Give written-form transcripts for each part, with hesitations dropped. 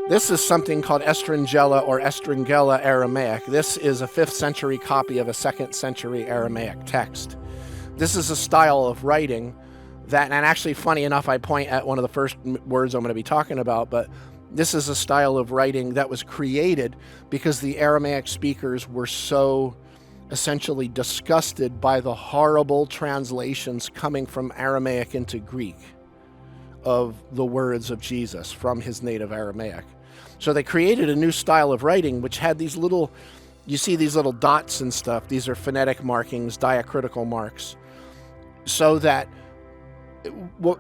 This is something called Estrangela or Estrangela Aramaic. This is a 5th century copy of a 2nd century Aramaic text. This is a style of writing that, and actually funny enough, I point at one of the first words I'm going to be talking about, but this is a style of writing that was created because the Aramaic speakers were so essentially disgusted by the horrible translations coming from Aramaic into Greek of the words of Jesus from his native Aramaic. So they created a new style of writing which had these little, you see these little dots and stuff, these are phonetic markings, diacritical marks, so that,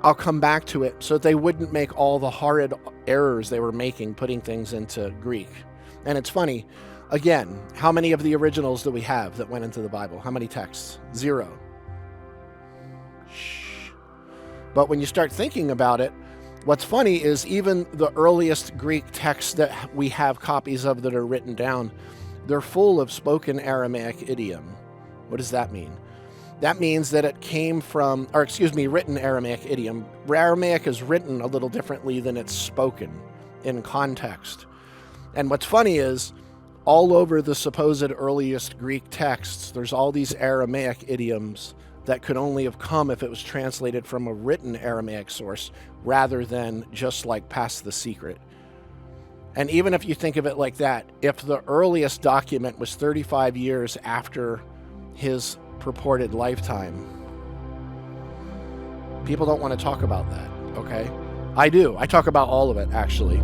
I'll come back to it, so they wouldn't make all the horrid errors they were making putting things into Greek. And it's funny, again, how many of the originals do we have that went into the Bible? How many texts? 0. Shh. But when you start thinking about it, what's funny is even the earliest Greek texts that we have copies of that are written down, they're full of spoken Aramaic idiom. What does that mean? That means that it came from, written Aramaic idiom. Aramaic is written a little differently than it's spoken in context. And what's funny is, all over the supposed earliest Greek texts, there's all these Aramaic idioms that could only have come if it was translated from a written Aramaic source, rather than just like past the secret. And even if you think of it like that, if the earliest document was 35 years after his purported lifetime, people don't want to talk about that, okay? I do. I talk about all of it, actually.